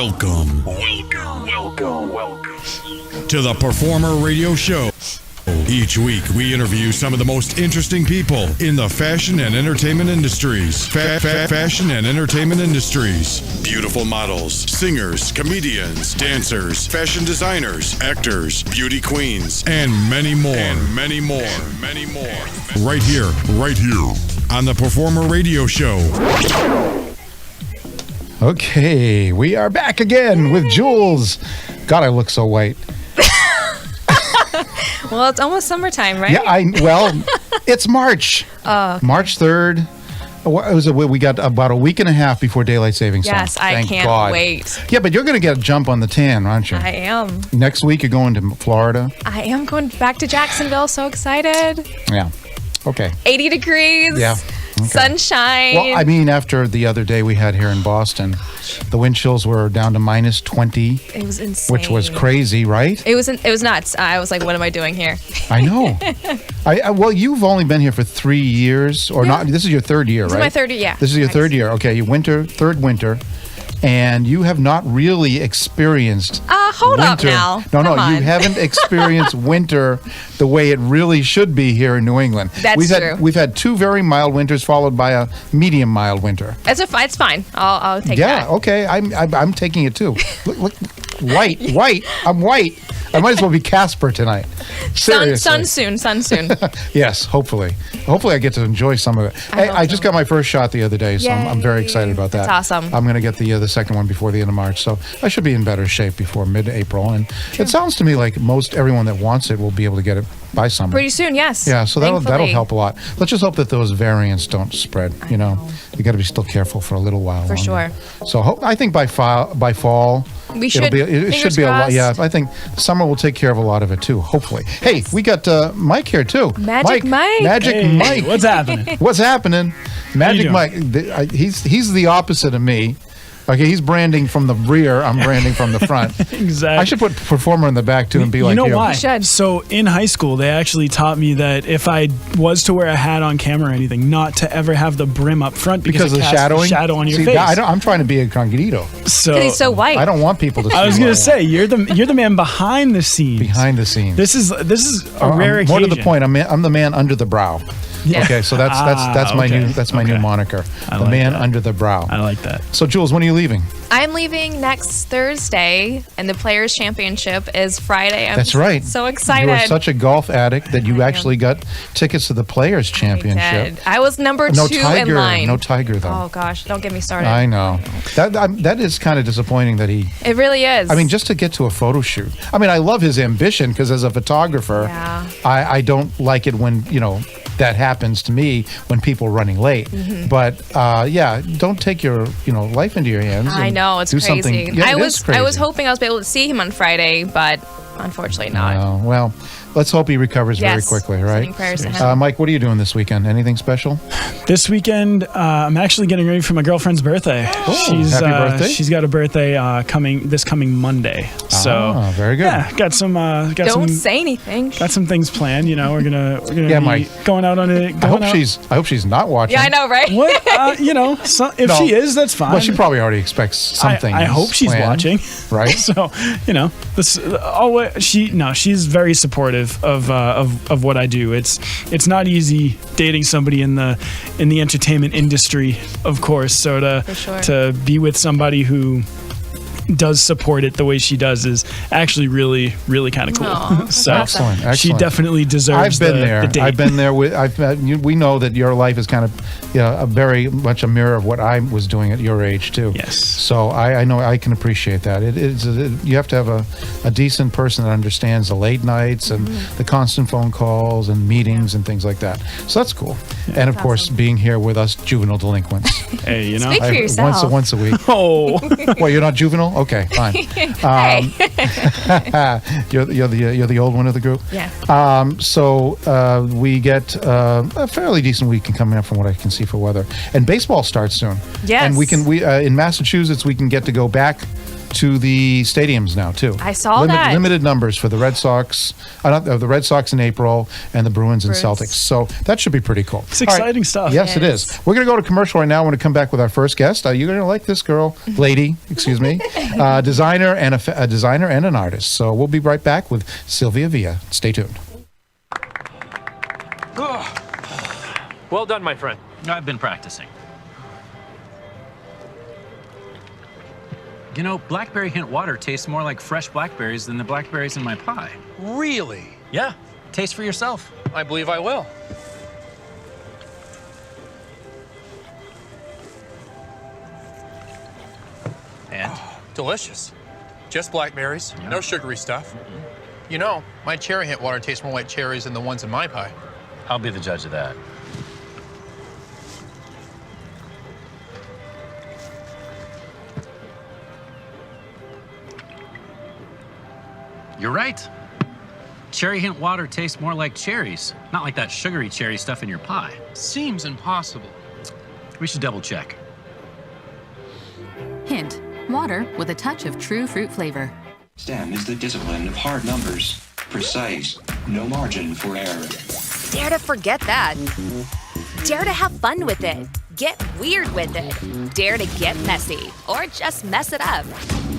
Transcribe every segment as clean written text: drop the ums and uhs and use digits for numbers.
Welcome to the Performer Radio Show. Each week, we interview some of the most interesting people in the fashion and entertainment industries. Fashion and entertainment industries. Beautiful models, singers, comedians, dancers, fashion designers, actors, beauty queens, and many more. Right here on the Performer Radio Show. Okay, we are back again with Jules. God, I look so white. Well, it's almost summertime, right? Yeah, it's March. Okay. March 3rd. We got about a week and a half before daylight savings time. Yes, I can't wait. Yeah, but you're going to get a jump on the tan, aren't you? I am. Next week, you're going to Florida. I am going back to Jacksonville. So excited. Yeah. Okay. 80 degrees. Yeah. Okay. Sunshine. Well, I mean, after the other day we had here in Boston, the wind chills were down to minus 20. It was insane. Which was crazy, right? It was nuts. I was like, what am I doing here? I know. Well, you've only been here for 3 years, or not? This is your third year, right? This is my third year, yeah. This is your third year. Okay, third winter. And you have not really experienced hold winter. up now. No, Come on. you haven't experienced winter the way it really should be here in New England. That's true. We've had 2 very mild winters followed by a medium mild winter. It's fine. I'll take that. Yeah, okay. I'm taking it too. Look, white. I'm white. I might as well be Casper tonight. Seriously. Sun soon. Yes, hopefully. Hopefully I get to enjoy some of it. I just got my first shot the other day, so I'm very excited about that. That's awesome. I'm going to get the second one before the end of March, so I should be in better shape before mid-April. And it sounds to me like everyone that wants it will be able to get it by summer. Pretty soon, yes. Yeah, so that'll help a lot. Let's just hope that those variants don't spread. You know, you got to be still careful for a little while. For longer. sure. So I think by fall. It should be a lot. Yeah, I think summer will take care of a lot of it too. Hopefully. Hey, we got Mike here too. Magic Mike. Mike. What's happening? What's happening? Magic Mike. He's the opposite of me. Okay, he's branding from the rear. I'm branding from the front. Exactly. I should put Performer in the back too and be like you. You know why? You should. So in high school, they actually taught me that if I was to wear a hat on camera or anything, not to ever have the brim up front because of the casts shadowing. The shadow on your face. I'm trying to be incognito. So because he's so white. I don't want people to see. I was going to say you're the man behind the scenes. Behind the scenes. This is a rare occasion. More to the point, I'm the man under the brow. Yeah. Okay, so that's my new moniker. The man that. under the brow. I like that. So Jules, when are you leaving? I'm leaving next Thursday, and the Players' Championship is Friday. That's right. So excited. You are such a golf addict that you actually got tickets to the Players' Championship. I was number 2 in line. No Tiger, though. Oh, gosh. Don't get me started. I know. That is kind of disappointing that he... It really is. I mean, just to get to a photo shoot. I mean, I love his ambition because as a photographer, I don't like it when, that happens to me when people are running late. Mm-hmm. But don't take your life into your hands. I know, it's do crazy. Something. Yeah, I was hoping I was able to see him on Friday, but unfortunately not. No. Well, let's hope he recovers very quickly, right? Sending prayers to him. Mike, what are you doing this weekend? Anything special? This weekend, I'm actually getting ready for my girlfriend's birthday. Oh, happy birthday! She's got a birthday coming Monday. So very good. Yeah, got some. Don't say anything. Got some things planned. We're gonna be Mike. going out on it. I hope she's not watching. Yeah, I know, right? What? If she is, that's fine. Well, she probably already expects something. I hope she's planned, watching. Right. So she's very supportive of what I do. It's not easy dating somebody in the entertainment industry, of course. So to be with somebody who does support it the way she does is actually really, really kind of cool. Aww, so excellent. She definitely deserves. I've been there. The date. I've been there. We know that your life is kind of, a very much a mirror of what I was doing at your age too. Yes. So I know I can appreciate that. You have to have a decent person that understands the late nights and the constant phone calls and meetings and things like that. So that's cool. Yeah. And of course, being here with us juvenile delinquents. Hey, Speak for yourself. Once a week. Oh, well, you're not juvenile? Okay, fine. You're the old one of the group. Yeah. So we get a fairly decent weekend coming up from what I can see for weather, and baseball starts soon. Yes. And we in Massachusetts we can get to go back to the stadiums now too. I saw that. Limited numbers for the Red Sox, the Red Sox in April, and the Bruins and Celtics. So that should be pretty cool. It's exciting stuff. Yes, it is. We're going to go to commercial right now. I want to come back with our first guest. You're going to like this girl, lady, excuse me, designer and a designer and an artist. So we'll be right back with Sylvia Villa. Stay tuned. Well done, my friend. I've been practicing. You know, blackberry hint water tastes more like fresh blackberries than the blackberries in my pie. Really? Yeah, taste for yourself. I believe I will. And? Delicious. Just blackberries, no sugary stuff. You know, my cherry hint water tastes more like cherries than the ones in my pie. I'll be the judge of that. You're right. Cherry hint water tastes more like cherries, not like that sugary cherry stuff in your pie. Seems impossible. We should double check. Hint, water with a touch of true fruit flavor. STEM is the discipline of hard numbers, precise, no margin for error. Dare to forget that. Dare to have fun with it. Get weird with it. Dare to get messy, or just mess it up.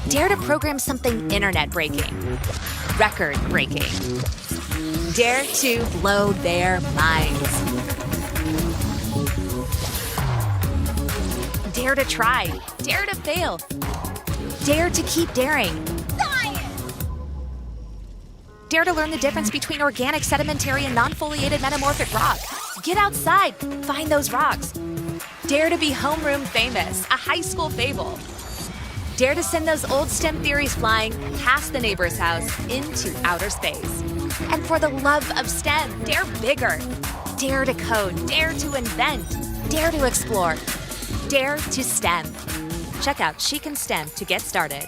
Dare to program something internet-breaking, record-breaking. Dare to blow their minds. Dare to try. Dare to fail. Dare to keep daring. Dare to learn the difference between organic, sedimentary, and non-foliated metamorphic rock. Get outside. Find those rocks. Dare to be homeroom famous, a high school fable. Dare to send those old STEM theories flying past the neighbor's house into outer space. And for the love of STEM, dare bigger. Dare to code. Dare to invent. Dare to explore. Dare to STEM. Check out She Can STEM to get started.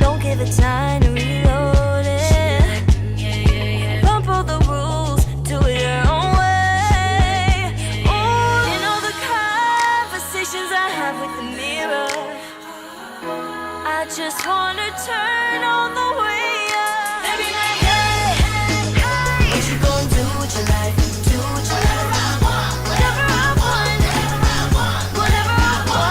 Don't give it time to reload it. Bump all the rules, do it your own way. Oh, you know the conversations I have with the mirror. I just wanna turn all the way up. They be like, hey, what you gonna do with your life? Do what you like. Whatever I want, whatever I want.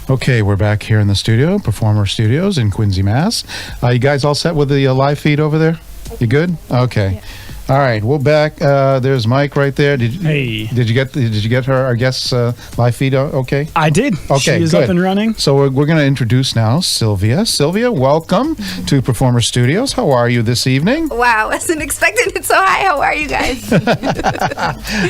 Okay, we're back here in the studio, Performer Studios in Quincy, Mass. You guys all set with the live feed over there? You good? Okay. All right, we're back. There's Mike right there. Did you get our guest's live feed? Okay. I did. Okay, she is good. up and running. So we're going to introduce now Sylvia. Sylvia, welcome to Performer Studios. How are you this evening? Wow, wasn't expecting it so high. How are you guys?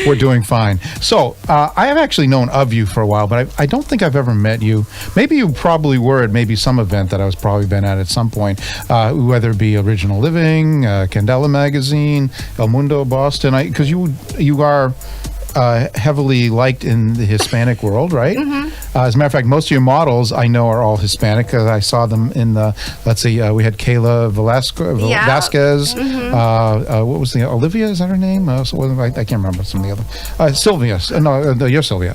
We're doing fine. So I have actually known of you for a while, but I don't think I've ever met you. Maybe you probably were at maybe some event that I was probably been at some point, whether it be Original Living, Candela Magazine, El Mundo, Boston, because you are heavily liked in the Hispanic world, right? Mm-hmm. As a matter of fact, most of your models I know are all Hispanic because I saw them in the, let's see, we had Kayla Vasquez. Mm-hmm. What was the, Olivia, is that her name? I can't remember some of the other. Sylvia. No, you're Sylvia.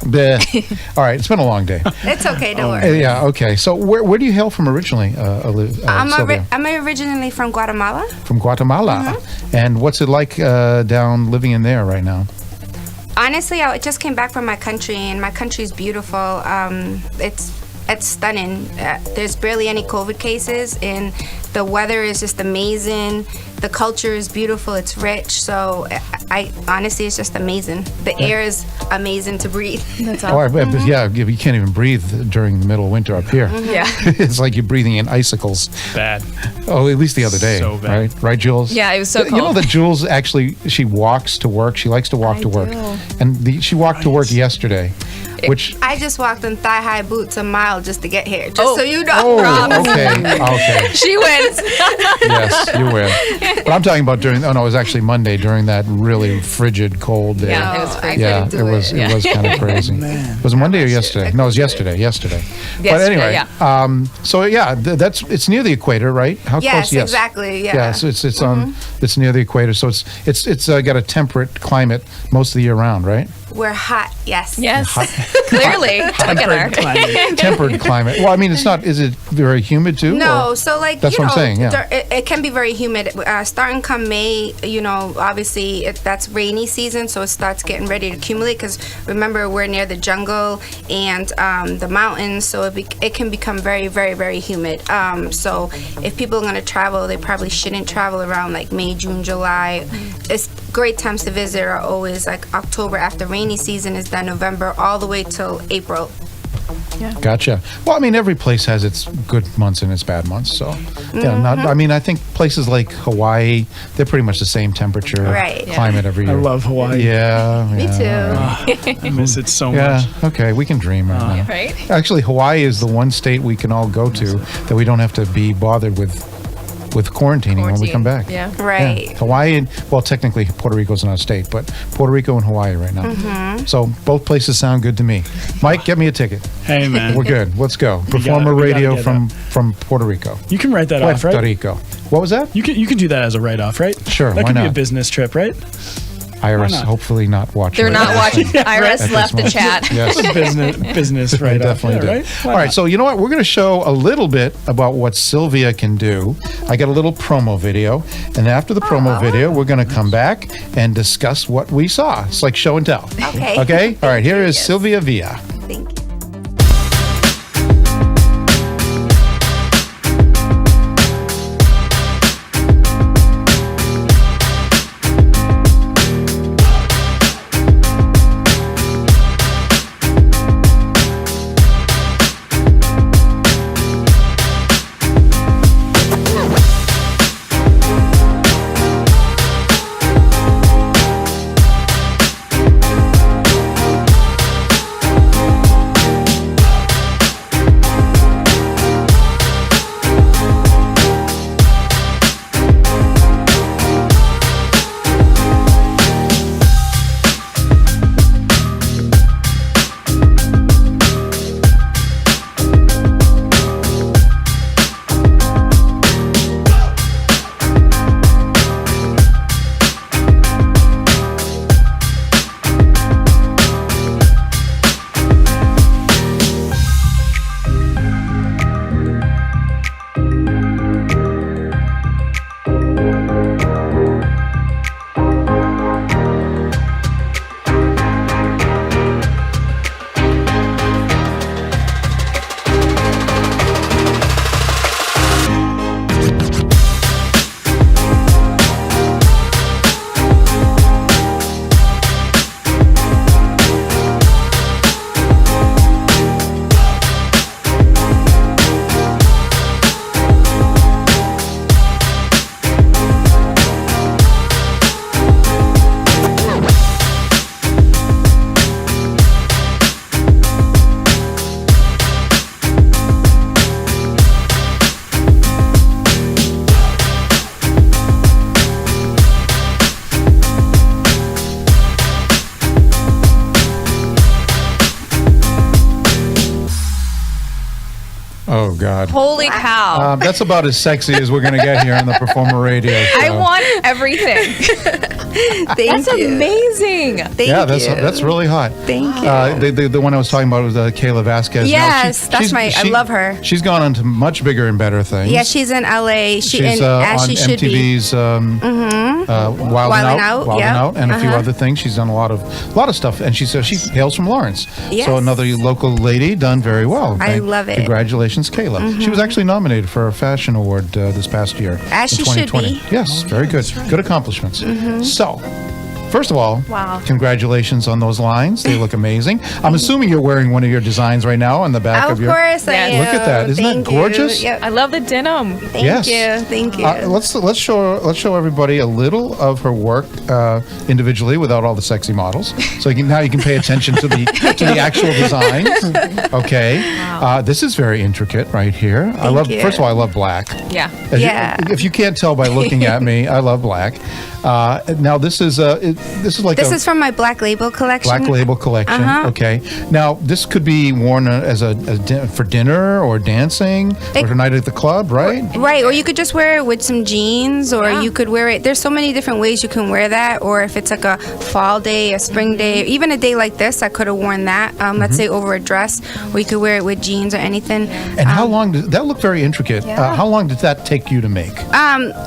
All right, it's been a long day. It's okay, don't worry. Yeah, okay. So where do you hail from originally, Sylvia? I'm originally from Guatemala. From Guatemala. Mm-hmm. And what's it like down living in there right now? Honestly, I just came back from my country, and my country's beautiful. It's stunning. There's barely any COVID cases, and the weather is just amazing. The culture is beautiful. It's rich. So I honestly, it's just amazing. The air is amazing to breathe. That's awesome. Yeah, you can't even breathe during the middle of winter up here. Mm-hmm. Yeah. It's like you're breathing in icicles. Bad. Oh, at least the other day. So bad. Right, Jules? Yeah, it was so cold. You know that Jules actually, she walks to work. She likes to walk to work. And she walked to work yesterday. Which I just walked in thigh-high boots a mile just to get here, just so you know. Oh, okay. She wins. Yes, you win. But I'm talking about it was actually Monday during that really frigid, cold day. Yeah, it was crazy. Yeah, it was kind of crazy. Was it Monday or yesterday? No, it was yesterday. But anyway, so it's near the equator, right? How yes, close? Yes, exactly. Yeah. Yeah, so it's near the equator. So it's got a temperate climate most of the year round, right? We're hot, yes. Yes. Clearly. Temperate climate. Tempered climate. Well, I mean, it's not. Is it very humid too? No, or? so like That's you know, what I'm saying, yeah. it can be very humid. Starting come May, you know, obviously that's rainy season, so it starts getting ready to accumulate. Because remember, we're near the jungle and the mountains, so it can become very, very, very humid. So if people are going to travel, they probably shouldn't travel around like May, June, July. It's great times to visit are always like October after rainy season is done, November all the way till April. Yeah. Gotcha. Well, I mean, every place has its good months and its bad months. So, yeah, I mean, I think places like Hawaii, they're pretty much the same temperature, climate every year. I love Hawaii. Yeah. Me too. I miss it so much. Yeah. Okay, we can dream right now. Right? Actually, Hawaii is the one state we can all go to that we don't have to be bothered with quarantining when we come back. Yeah. Right. Yeah. Hawaii and, well, technically Puerto Rico's not a state, but Puerto Rico and Hawaii right now. So both places sound good to me. Mike, get me a ticket. Hey, man. We're good. Let's go. Performer Radio from Puerto Rico. You can write that off, right? Puerto Rico. What was that? You can do that as a write-off, right? Sure, That why could be not? a business trip, right? IRS not? hopefully not watching. They're not watching. Iris At left this the moment. chat. Yes. business They write-off. definitely Yeah, do. right? Why All right, not? so you know what? We're going to show a little bit about what Sylvia can do. I got a little promo video, and after the promo video, we're going to come back and discuss what we saw. It's like show and tell. Okay. Okay? All right, here is Sylvia Villa. Thank you. Oh, God. Holy cow. That's about as sexy as we're going to get here on the Performer Radio Show. I want everything. That's amazing. That's really hot. Thank you. The one I was talking about was Kayla Vasquez. Yes, I love her. She's gone on to much bigger and better things. Yeah, she's in LA. She's as on she should MTV's Wildin' Out, and a few other things. She's done a lot of stuff, and she hails from Lawrence. Yes. So another local lady, done very well. I love it. Congratulations, Kayla. She was actually nominated for a fashion award this past year. As in she should 2020. be. Yes, very good. Good accomplishments. So, first of all, Wow. Congratulations on those lines. They look amazing. I'm assuming you're wearing one of your designs right now on the back of your... Of course I am. Look at that. Isn't that gorgeous? Yep. I love the denim. Thank you. Thank you. Let's show everybody a little of her work individually without all the sexy models. So now you can pay attention to the actual designs. Okay. Wow. This is very intricate right here. Thank you. First of all, I love black. Yeah. If you can't tell by looking at me, I love black. Now this is this is like This is from my Black Label collection. Black Label collection. Uh-huh. Okay. Now, this could be worn as for dinner or dancing or tonight at the club, right? Right, or you could just wear it with some jeans, or you could wear it. There's so many different ways you can wear that, or if it's like a fall day, a spring day, even a day like this, I could have worn that. Let's say over a dress, or you could wear it with jeans or anything. And how long did that look? Very intricate. Yeah. How long did that take you to make?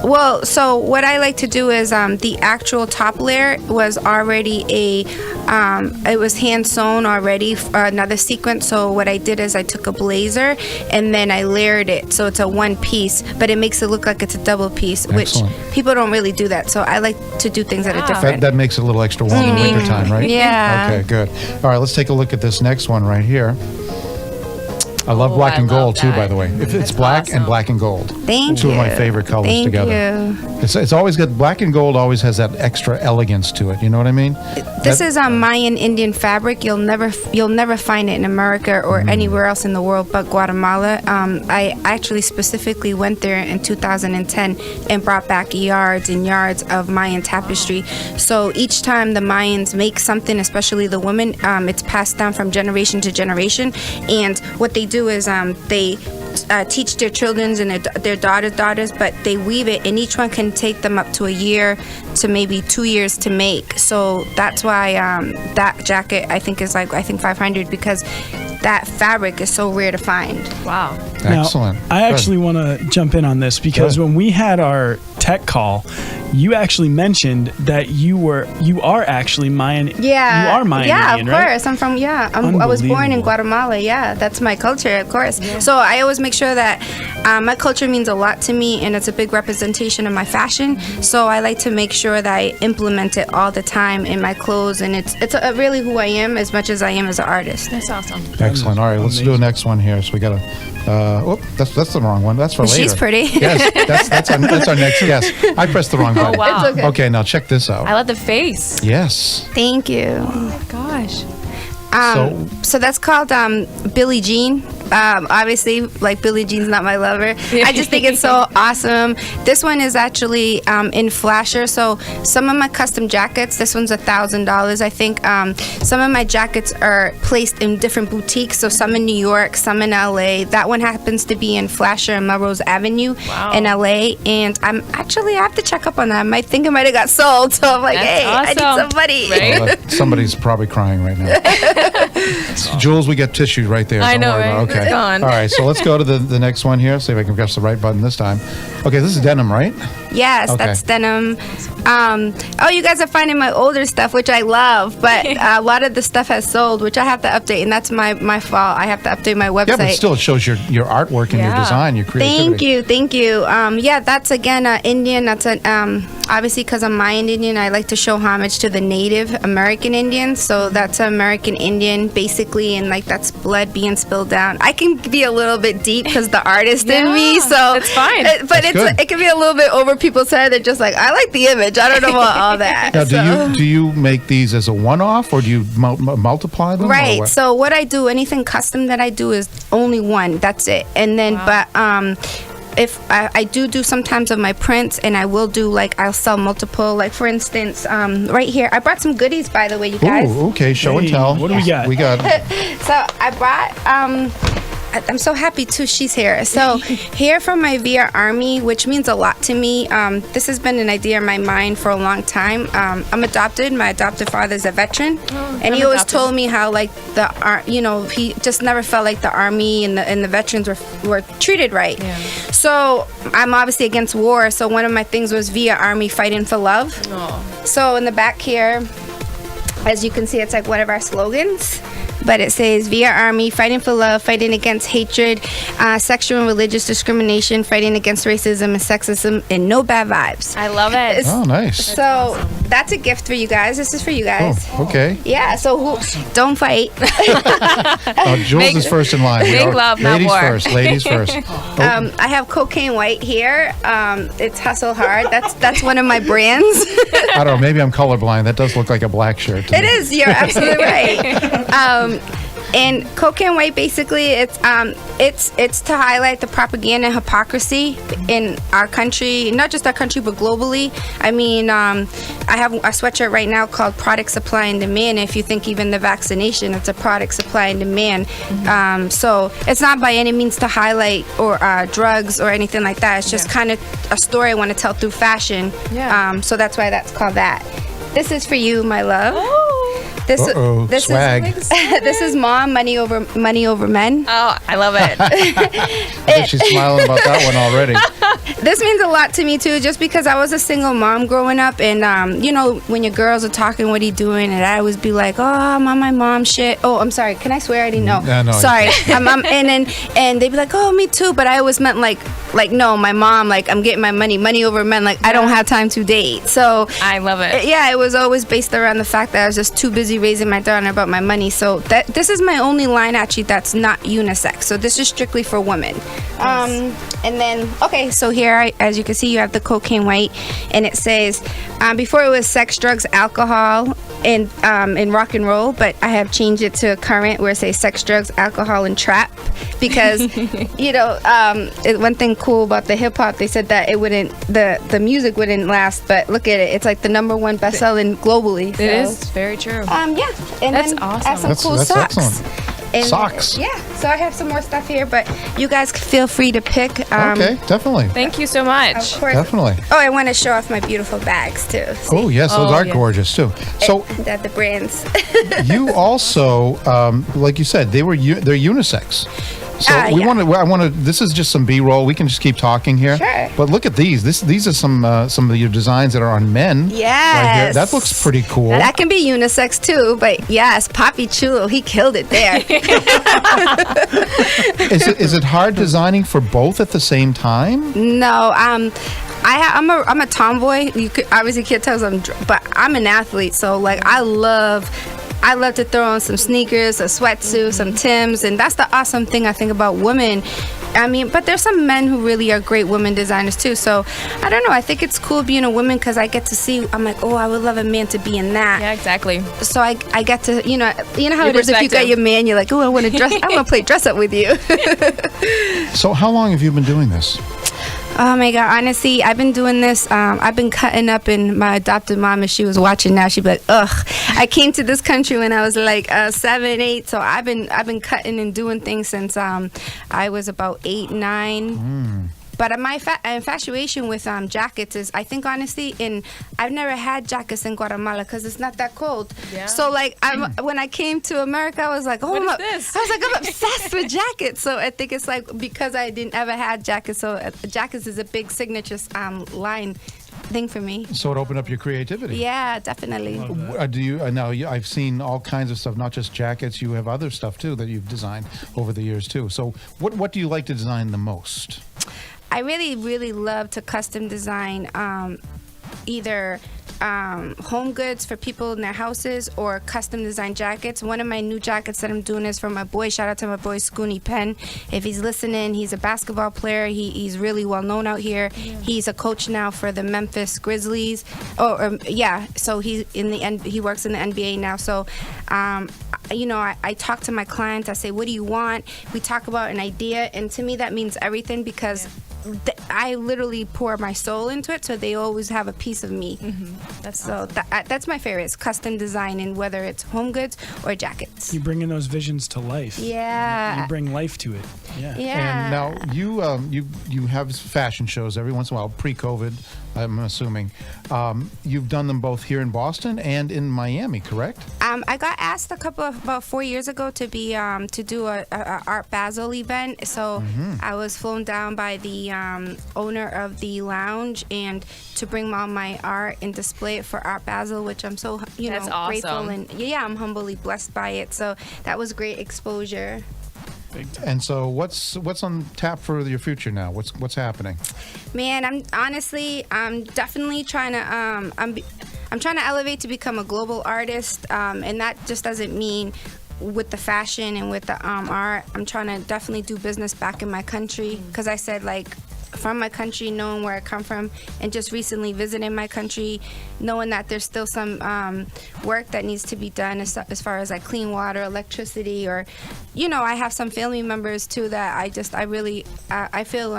Well, so what I like to do is the actual top layer was already it was hand sewn already, another sequence. So what I did is I took a blazer and then I layered it, so it's a one piece, but it makes it look like it's a double piece, Excellent. which people don't really do that. So I like to do things that are different. That makes it a little extra warm in wintertime, right? Yeah. Okay, good. All right, let's take a look at this next one right here. I love black and gold too, by the way. It's black and black and gold. Thank Two you. of my favorite colors Thank together. you. It's always got black and gold. Always has that extra elegance to it. You know what I mean? This is Mayan Indian fabric. You'll never find it in America or anywhere else in the world but Guatemala. I actually specifically went there in 2010 and brought back yards and yards of Mayan tapestry. So each time the Mayans make something, especially the women, it's passed down from generation to generation. And what they do is they teach their children and their daughters, but they weave it, and each one can take them up to a year to maybe 2 years to make. So that's why that jacket I think is like $500, because that fabric is so rare to find. Wow. Excellent. Now, I actually want to jump in on this because when we had our tech call, you actually mentioned that you are actually Mayan. Yeah. You are Mayan Yeah, Indian, of right? course. I'm from, I was born in Guatemala. Yeah, that's my culture, of course. Yeah. So I always make sure that my culture means a lot to me, and it's a big representation of my fashion. So I like to make sure that I implement it all the time in my clothes, and it's really who I am as much as I am as an artist. That's awesome. Excellent. All right, let's do the next one here. So we got that's the wrong one. That's for later. She's pretty. Yes, that's our next guest. I pressed the wrong button. Oh, wow. It's okay. Okay, now check this out. I love the face. Yes. Thank you. Oh my gosh. So that's called Billie Jean. Obviously, like, Billie Jean's not my lover. I just think it's so awesome. This one is actually in flasher. So some of my custom jackets, this one's $1,000, I think. Some of my jackets are placed in different boutiques. So some in New York, some in LA. That one happens to be in flasher and Melrose Avenue in LA. And I have to check up on that. I think it might have got sold. So I'm like, That's I need awesome. some money. Right? Somebody's probably crying right now. Jules, we got tissue right there. I Don't know, worry right? about it. Okay. It's gone. All right, so let's go to the next one here. See if I can press the right button this time. Okay, this is denim, right? Yes, Okay. that's denim. You guys are finding my older stuff, which I love, but a lot of the stuff has sold, which I have to update, and that's my fault. I have to update my website. Yeah, but still, it shows your artwork and your design, your creativity. Thank you. That's again Indian. That's obviously because I'm Mayan Indian. I like to show homage to the Native American Indians. So that's American Indian, basically, and like that's blood being spilled down. I can be a little bit deep because the artist in me, so it's fine. But it can be a little bit over people's head. They're just like, I like the image. I don't know about all that. Now, do you make these as a one-off, or do you multiply them? Right. Or what? So what I do, anything custom that I do is only one. That's it. And then, if I do sometimes of my prints, and I will do, like, I'll sell multiple. Like, for instance, right here, I brought some goodies, by the way, you guys. Ooh, okay. Show and tell. What do we got? We got. So I brought. I'm so happy too she's here. So here from my VIA Army, which means a lot to me. This has been an idea in my mind for a long time. I'm adopted. My adopted father's a veteran, and he always told me how, like, he just never felt like the Army and the veterans were treated right. Yeah. So I'm obviously against war. So one of my things was VIA Army, fighting for love. Oh. So in the back here, as you can see, it's like one of our slogans. But it says, VIA Army, fighting for love, fighting against hatred, sexual and religious discrimination, fighting against racism and sexism, and no bad vibes. I love it. Oh, nice. So that's a gift for you guys. This is for you guys. Oh, okay. Yeah, so don't fight. Jules is first in line. Make love, not war. Ladies first. I have Cocaine White here. It's Hustle Hard. That's one of my brands. I don't know. Maybe I'm colorblind. That does look like a black shirt to It me. is. You're absolutely right. And cocaine white, basically, it's to highlight the propaganda and hypocrisy in our country, not just our country, but globally. I mean, I have a sweatshirt right now called Product Supply and Demand. If you think even the vaccination, it's a product supply and demand. So it's not by any means to highlight or drugs or anything like that. It's just kind of a story I want to tell through fashion. So that's why that's called that. This is for you, my love. This swag. This is Mom, money over men. Oh, I love it. I think she's smiling about that one already. This means a lot to me too, just because I was a single mom growing up, and you know, when your girls are talking, what are you doing? And I always be like, oh, I'm on my mom shit. Oh, I'm sorry. Can I swear? I didn't know. No, sorry. And they'd be like, oh, me too. But I always meant like no, my mom, like I'm getting my money over men. Like I don't have time to date. So I love it. Yeah, it was always based around the fact that I was just too busy raising my daughter about my money. So this is my only line actually that's not unisex. So this is strictly for women. Nice. And then so here, as you can see, you have the cocaine white, and it says before it was sex, drugs, alcohol, and rock and roll, but I have changed it to current where it says sex, drugs, alcohol, and trap, because you know, one thing cool about the hip hop, they said that it wouldn't, the music wouldn't last, but look at it, it's like the #1 bestselling globally. It is very true. Yeah, and that's then awesome. I have some cool socks. Excellent. And, socks. Yeah, so I have some more stuff here, but you guys feel free to pick. Okay, definitely. Thank you so much. Of course. Definitely. Oh, I want to show off my beautiful bags too. See? Oh yes, those are gorgeous too. So that the brands. you also, like you said, they're unisex. So I want to. This is just some B-roll. We can just keep talking here. Sure. But look at these. These are some of your designs that are on men. Yes. Right here. That looks pretty cool. That can be unisex too. But yes, Papi Chulo, he killed it there. Is it hard designing for both at the same time? No. I'm a tomboy. You obviously can't tell but I'm an athlete. So like I love to throw on some sneakers, a sweatsuit, some Timbs, and that's the awesome thing I think about women. I mean, but there's some men who really are great women designers too. So I don't know. I think it's cool being a woman because I get to see. I'm like, oh, I would love a man to be in that. Yeah, exactly. So I get to, you know how it is if you got your man, you're like, oh, I want to play dress up with you. So how long have you been doing this? Oh my God! Honestly, I've been doing this. I've been cutting up, and my adopted mom, if she was watching now, she'd be like, "Ugh." I came to this country when I was like 7, 8, so I've been cutting and doing things since I was about 8, 9. But my infatuation with jackets is, I think honestly, I've never had jackets in Guatemala because it's not that cold. Yeah. So like, when I came to America, I was like, oh, what is this? I was like, I'm obsessed with jackets. So I think it's like because I didn't ever had jackets. So jackets is a big signature line thing for me. So it opened up your creativity. Yeah, definitely. I've seen all kinds of stuff, not just jackets. You have other stuff too that you've designed over the years too. So what do you like to design the most? I really, really love to custom design either home goods for people in their houses or custom design jackets. One of my new jackets that I'm doing is for my boy. Shout out to my boy Scooney Penn. If he's listening, he's a basketball player. He's really well known out here. Yeah. He's a coach now for the Memphis Grizzlies. So he's he works in the NBA now. So I talk to my clients. I say, what do you want? We talk about an idea, and to me that means everything because I literally pour my soul into it, so they always have a piece of me. That's awesome. That's my favorite. It's custom designing, whether it's home goods or jackets. You bring in those visions to life. Yeah. You bring life to it. Yeah. And now you have fashion shows every once in a while, pre-COVID, I'm assuming. You've done them both here in Boston and in Miami, correct? I got asked about 4 years ago to be to do a Art Basel event. So I was flown down by the owner of the lounge and to bring all my art and display it for Art Basel, which I'm so That's grateful awesome. And I'm humbly blessed by it. So that was great exposure. And so what's on tap for your future now? What's happening? Man, I'm definitely trying to I'm trying to elevate to become a global artist, and that just doesn't mean with the fashion and with the art. I'm trying to definitely do business back in my country because I said, like, from my country, knowing where I come from, and just recently visiting my country, knowing that there's still some work that needs to be done as far as like clean water, electricity, or, you know, I have some family members too that I feel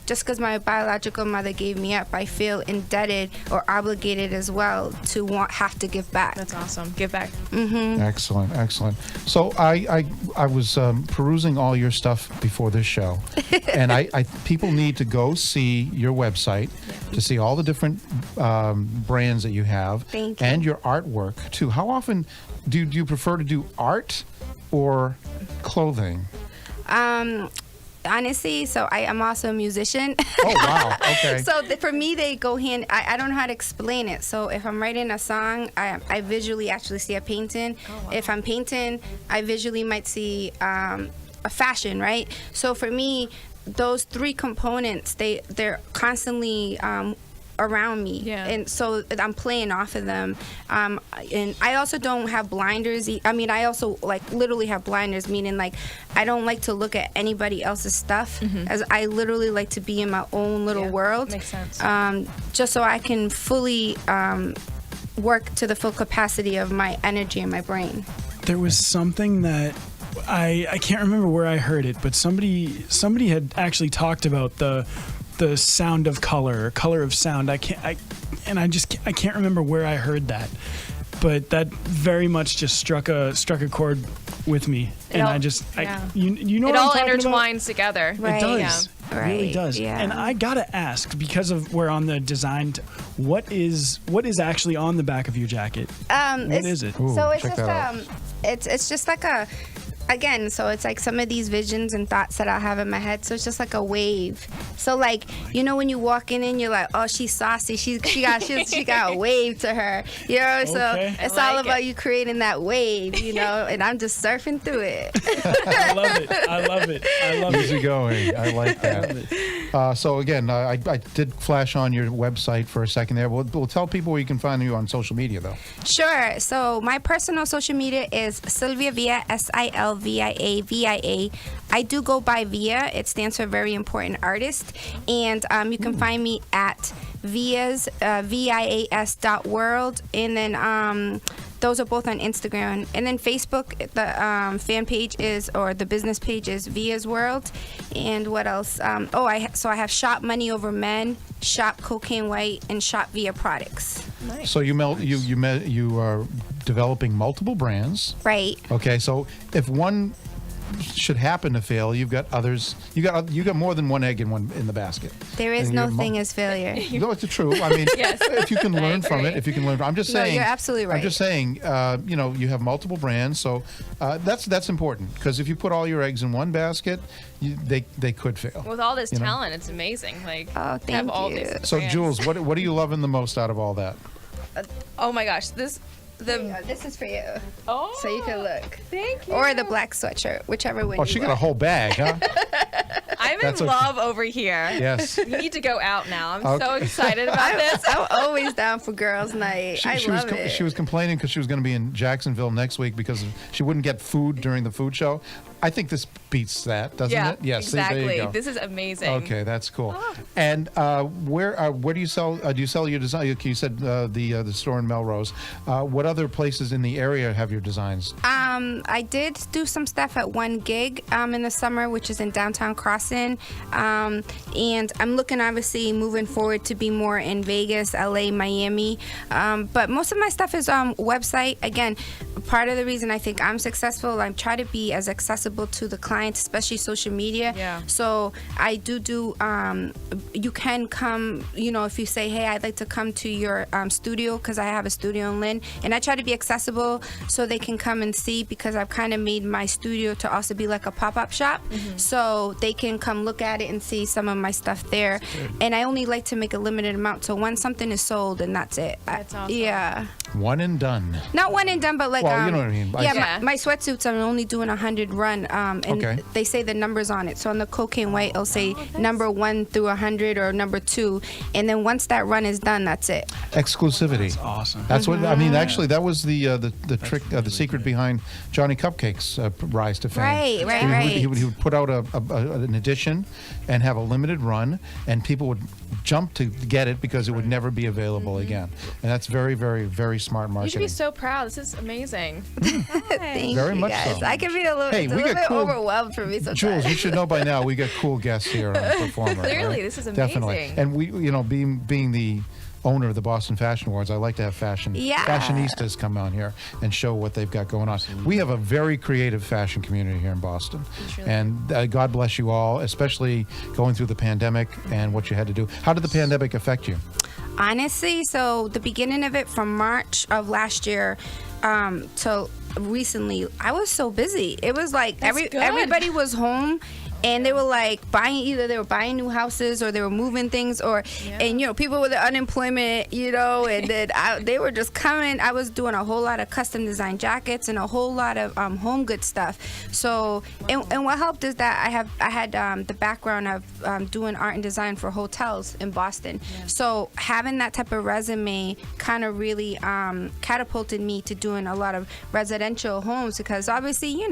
just because my biological mother gave me up, I feel indebted or obligated as well to have to give back. That's awesome. Give back. Mm-hmm. Excellent. So I was perusing all your stuff before this show, and I people need to go see your website to see all the different brands that you have. Thank you. And your artwork too. How often do you prefer to do art or clothing? Honestly, so I'm also a musician. Oh, wow. Okay. So for me, they go hand. I don't know how to explain it. So if I'm writing a song, I visually actually see a painting. Oh, wow. If I'm painting, I visually might see a fashion, right? So for me, those three components, they're constantly around me, and so I'm playing off of them, and I also don't have blinders. I mean, I also like literally have blinders, meaning like I don't like to look at anybody else's stuff, as I literally like to be in my own little world. Makes sense. Just so I can fully work to the full capacity of my energy and my brain. There was something that I can't remember where I heard it, but somebody had actually talked about the sound of color, or color of sound. I can't remember where I heard that, but that very much just struck a chord with me, you know it what all I'm talking intertwines about? together. Right. It does. Yeah. It really Right. does. Yeah. And I gotta ask, because of we're on the design, what is actually on the back of your jacket? What is it? Ooh, So it's check just that out. it's just like so it's like some of these visions and thoughts that I have in my head. So it's just like a wave. So like, you know, when you walk in and you're like, oh, she's saucy. She got a wave to her. You know, so Okay. it's I all like about it. you creating that wave, you know, and I'm just surfing through it. I love it. Easy going. I like that. So again, I did flash on your website for a second there. We'll tell people where you can find you on social media, though. Sure. So my personal social media is Sylvia Villa, SILVIA VIA. I do go by Via. It stands for Very Important Artist. And you can find me at Vias, VIAS.world. And then those are both on Instagram. And then Facebook, the fan page or the business page is Via's World. And what else? I have Shop Money Over Men, Shop Cocaine White, and Shop Via Products. Nice. So you are developing multiple brands. Right. Okay, so if one should happen to fail, you've got others. You got more than one egg in the basket. There is And no you're thing as failure. No, it's true. I mean, Yes. if you can learn from it, I'm just saying. No, you're absolutely right. I'm just saying. You have multiple brands, so that's important, because if you put all your eggs in one basket, they could fail. With all this You know? talent, it's amazing. Like, Oh, have thank all you. these So, brands. Jules, what are you loving the most out of all that? Oh my gosh, This is for you. Oh, So you can look. Thank you. Or the black sweatshirt, whichever one Oh, you she got want. a whole bag, huh? I'm That's in okay. love over here. Yes. We need to go out now. I'm Okay. so excited about this. I'm always down for girls' night. I love it. She was complaining because she was going to be in Jacksonville next week because she wouldn't get food during the food show. I think this beats that, doesn't Yeah, it? Yes. exactly. There you go. This is amazing. Okay, that's cool. And where do you sell? Do you sell your design? You said the store in Melrose. What other places in the area have your designs? I did do some stuff at one gig in the summer, which is in downtown Crossing. And I'm looking, obviously, moving forward to be more in Vegas, LA, Miami. But most of my stuff is website. Again, part of the reason I think I'm successful, I try to be as accessible to the clients, especially social media. Yeah. So I do you can come, if you say, hey, I'd like to come to your studio, because I have a studio in Lynn, and I try to be accessible so they can come and see, because I've kind of made my studio to also be like a pop-up shop. So they can come look at it and see some of my stuff there. And I only like to make a limited amount, so once something is sold, and that's it. That's awesome. Yeah. One and done. Not one and done, but like Well, you know what I mean. Yeah, my sweatsuits, I'm only doing 100 run run, and they say the numbers on it. So on the cocaine white, it'll say number 1 through 100 or number 2, and then once that run is done, that's it. Exclusivity. That's awesome. That's what I mean. Actually, that was the trick, the secret behind Johnny Cupcake's rise to fame. Right. He would put out an edition and have a limited run, and people would jump to get it because it would never be available again. And that's very, very, very smart marketing. You should be so proud. This is amazing. Thank Very you much guys. so. I can be a little bit overwhelmed for me sometimes. Jules, you should know by now we get cool guests here on Performer. Clearly, right? this is amazing. Definitely. And we, being the owner of the Boston Fashion Awards, I like to have fashionistas come on here and show what they've got going on. We have a very creative fashion community here in Boston. And God bless you all, especially going through the pandemic and what you had to do. How did the pandemic affect you? Honestly, so the beginning of it from March of last year till recently, I was so busy. It was like everybody was home. And they were like either they were buying new houses or they were moving things, and people with the unemployment, and then they were just coming. I was doing a whole lot of custom design jackets and a whole lot of home good stuff. So and what helped is that I had the background of doing art and design for hotels in Boston. So having that type of resume kind of really catapulted me to doing a lot of residential homes, because obviously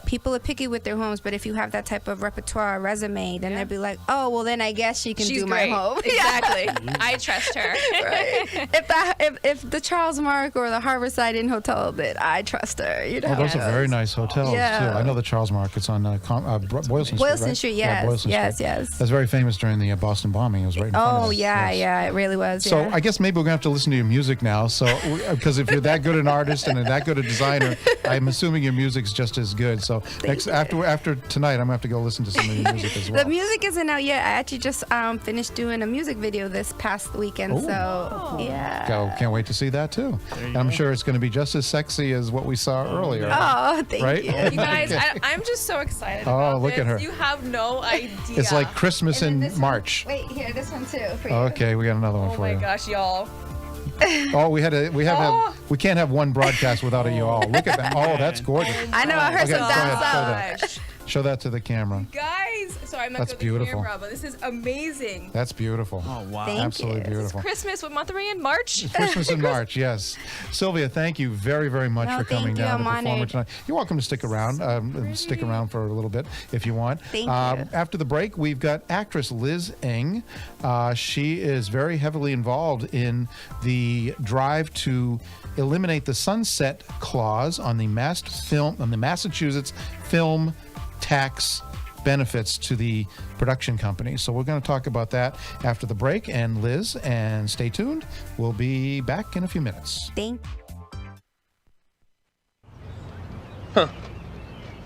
people are picky with their homes, but if you have that type of repertoire resume, then they'd be like, oh, well, then I guess she can do my home. Exactly. I trust her. Right. If the Charles Mark or the Harborside Inn Hotel, then I trust her. Oh, those are very nice hotels too. I know the Charles Mark. It's on Boylston Street. Boylston Street, yes. Boylston yes. Street. That's very famous during the Boston bombing. It was right in front of us. It really was. So I guess maybe we're gonna have to listen to your music now. So because if you're that good an artist and that good a designer, I'm assuming your music's just as good. So after tonight, I'm gonna have to go listen to some of your music as well. The music isn't out yet. I actually just finished doing a music video this past weekend. So can't wait to see that too. And I'm sure it's going to be just as sexy as what we saw earlier. Oh, thank you. You guys, I'm just so excited about look at her. You have no idea. It's like Christmas in March. Wait, here, this one too for you. Okay, we got another one for you. Oh my gosh, y'all. We can't have one broadcast without a y'all. Look at that. Oh, that's gorgeous. I know, I heard some thumbs up. Show that to the camera. Guys, sorry, I'm not That's good with the beautiful. camera, but this is amazing. That's beautiful. Oh, wow. Absolutely beautiful. Christmas, what month are we in? March? Christmas in March, yes. Sylvia, thank you very, very much for coming down to Performer tonight. You're welcome to stick around. Stick around for a little bit if you want. Thank you. After the break, we've got actress Liz Ng. She is very heavily involved in the drive to eliminate the sunset clause on the Massachusetts film tax benefits to the production company. So we're going to talk about that after the break. And Liz, and stay tuned. We'll be back in a few minutes. Huh.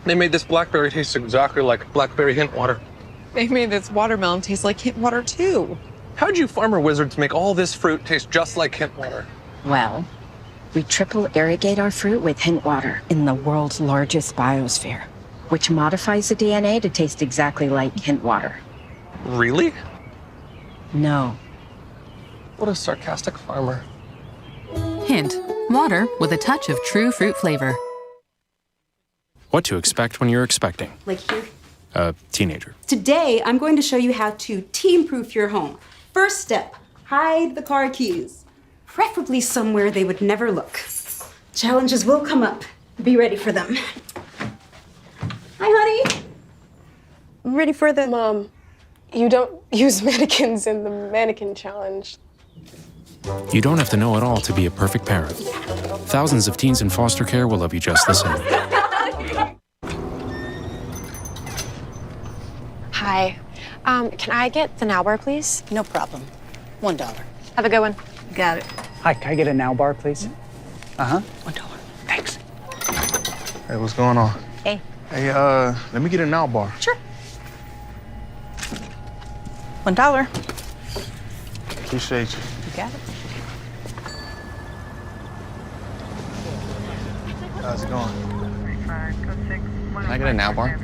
They made this blackberry taste exactly like blackberry hint water. They made this watermelon taste like hint water too. How'd you farmer wizards make all this fruit taste just like hint water? Well, we triple irrigate our fruit with hint water in the world's largest biosphere, which modifies the DNA to taste exactly like hint water. Really? No. What a sarcastic farmer. Hint, water with a touch of true fruit flavor. What to expect when you're expecting. Like here. A teenager. Today, I'm going to show you how to team-proof your home. First step, hide the car keys. Preferably somewhere they would never look. Challenges will come up. Be ready for them. Hi, honey. I'm ready for the... Mom, you don't use mannequins in the mannequin challenge. You don't have to know it all to be a perfect parent. Thousands of teens in foster care will love you just the same. Hi. Can I get the now bar, please? No problem. $1. Have a good one. Got it. Hi, can I get a now bar, please? $1. Thanks. Hey, what's going on? Hey. Hey, let me get a now bar. Sure. $1. Appreciate you. You got it. How's it going? Can I get a now bar?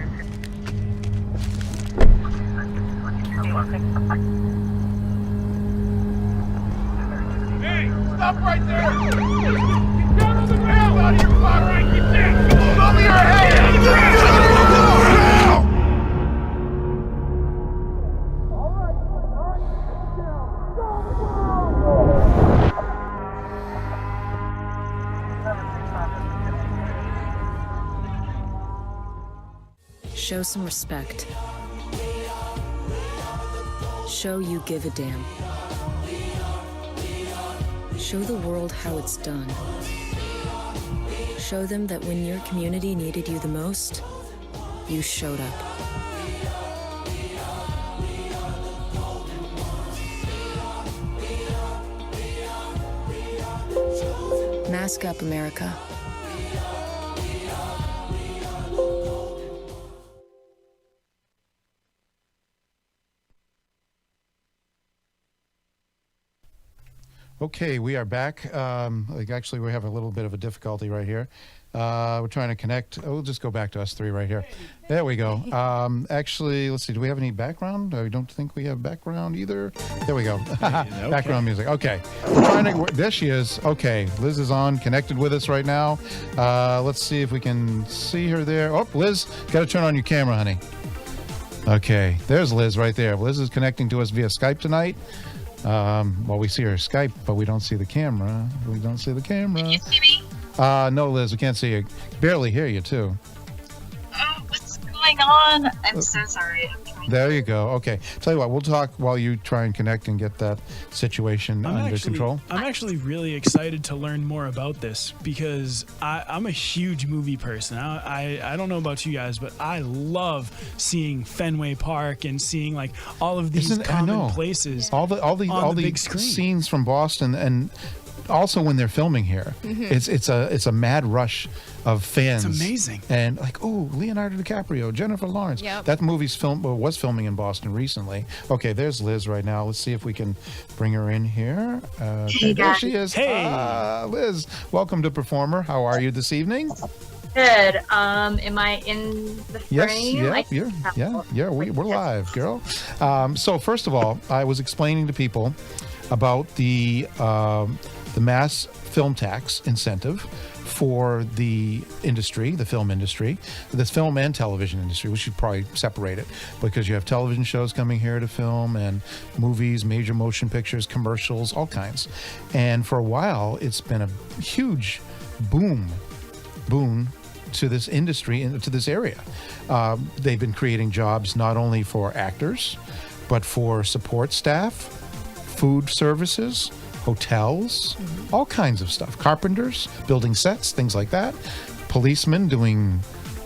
Hey, stop right there! Get down on the ground! Out of your car, right? Get down! Move over your head! Show some respect. Show you give a damn. Show the world how it's done. Show them that when your community needed you the most, you showed up. Mask up, America. Okay, we are back. Actually, we have a little bit of a difficulty right here. We're trying to connect. We'll just go back to us three right here. There we go. Actually, let's see. Do we have any background? I don't think we have background either. There we go. Okay. Background music. Okay. We're trying to. There she is. Okay. Liz is on, connected with us right now. Let's see if we can see her there. Oh, Liz, got to turn on your camera, honey. Okay. There's Liz right there. Liz is connecting to us via Skype tonight. Well, we see her Skype, but we don't see the camera. We don't see the camera. Can you see me? No, Liz, we can't see you. Barely hear you, too. Oh, what's going on? I'm so sorry. There you go. Okay. Tell you what, we'll talk while you try and connect and get that situation under control. I'm actually really excited to learn more about this because I'm a huge movie person. I don't know about you guys, but I love seeing Fenway Park and seeing like all of these common places. All the big screen. Scenes from Boston, and also when they're filming here, it's a mad rush of fans. It's amazing. And like, oh, Leonardo DiCaprio, Jennifer Lawrence. Yep. That movie's was filming in Boston recently. Okay, there's Liz right now. Let's see if we can bring her in here. Hey, there guys. she is. Hey. Liz, welcome to Performer. How are you this evening? Good. Am I in the frame? Yeah, we're live, girl. So first of all, I was explaining to people about the mass film tax incentive for the industry, the film industry, the film and television industry. We should probably separate it because you have television shows coming here to film and movies, major motion pictures, commercials, all kinds. And for a while, it's been a huge boon to this industry and to this area. They've been creating jobs not only for actors, but for support staff, food services, hotels, all kinds of stuff. Carpenters, building sets, things like that. Policemen doing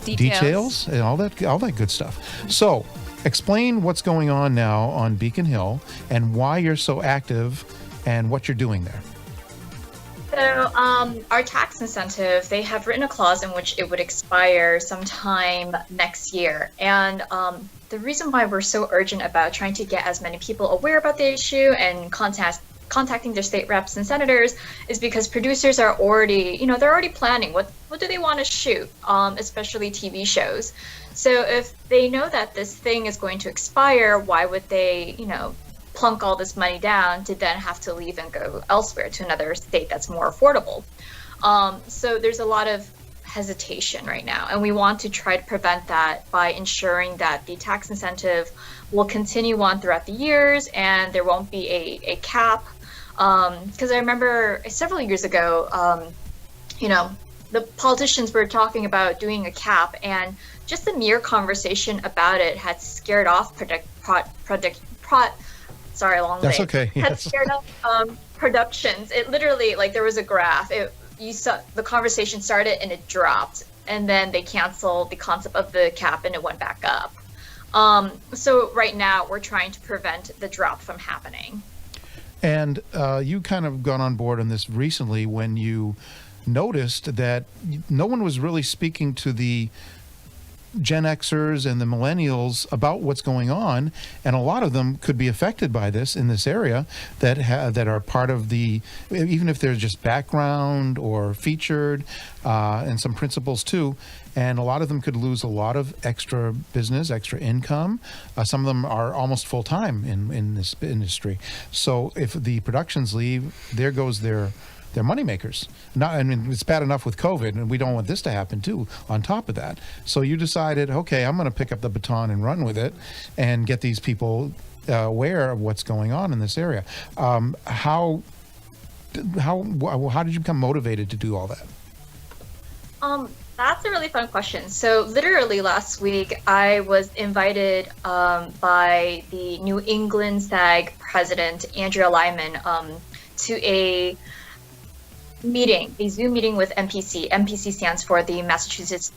details and all that good stuff. So, explain what's going on now on Beacon Hill and why you're so active and what you're doing there. So, our tax incentive, they have written a clause in which it would expire sometime next year. And the reason why we're so urgent about trying to get as many people aware about the issue and contacting their state reps and senators is because producers are already, they're already planning what do they want to shoot, especially TV shows. So if they know that this thing is going to expire, why would they, plunk all this money down to then have to leave and go elsewhere to another state that's more affordable? So there's a lot of hesitation right now, and we want to try to prevent that by ensuring that the tax incentive will continue on throughout the years and there won't be a cap. Because I remember several years ago, the politicians were talking about doing a cap, and just the mere conversation about it had scared off That's okay. Yes. Had scared off productions. It literally, there was a graph. You saw the conversation started and it dropped, and then they canceled the concept of the cap and it went back up. So right now we're trying to prevent the drop from happening. And you kind of got on board on this recently when you noticed that no one was really speaking to the Gen Xers and the millennials about what's going on, and a lot of them could be affected by this in this area that are part of the, even if they're just background or featured, and some principals too, and a lot of them could lose a lot of extra business, extra income. Some of them are almost full-time in this industry. So if the productions leave, there goes their moneymakers. It's bad enough with COVID, and we don't want this to happen too, on top of that. So you decided, okay, I'm going to pick up the baton and run with it and get these people aware of what's going on in this area. How did you become motivated to do all that? That's a really fun question. So literally last week, I was invited by the New England SAG president, Andrea Lyman, to a meeting, a Zoom meeting with MPC. MPC stands for the Massachusetts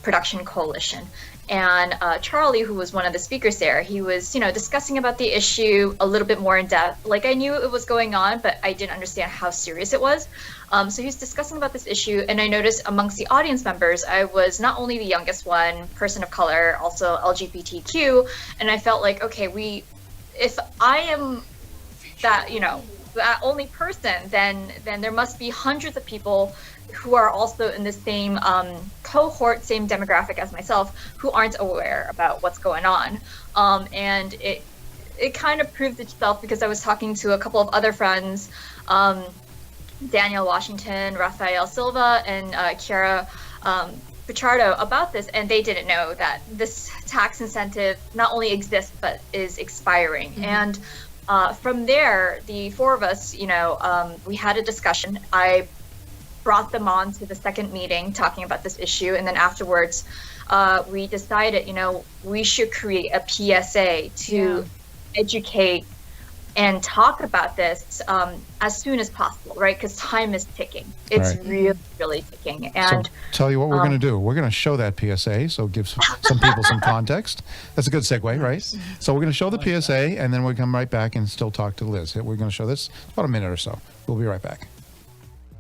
Production Coalition. And Charlie, who was one of the speakers there, he was, discussing about the issue a little bit more in depth. Like, I knew it was going on, but I didn't understand how serious it was. So he was discussing about this issue, and I noticed amongst the audience members, I was not only the youngest one, person of color, also LGBTQ, and I felt like, okay, if I am that, that only person, then there must be hundreds of people who are also in the same cohort, same demographic as myself, who aren't aware about what's going on. And it kind of proved itself because I was talking to a couple of other friends, Daniel Washington, Rafael Silva, and Chiara Pichardo about this, and they didn't know that this tax incentive not only exists, but is expiring. Mm-hmm. And from there, the four of us, we had a discussion. I brought them on to the second meeting talking about this issue, and then afterwards we decided we should create a PSA to educate and talk about this as soon as possible, right? Because time is ticking. It's really, really ticking. And so tell you what we're going to do. We're going to show that PSA, so give some people some context. That's a good segue, right? So we're going to show the PSA, and then we'll come right back and still talk to Liz. We're going to show this about a minute or so. We'll be right back.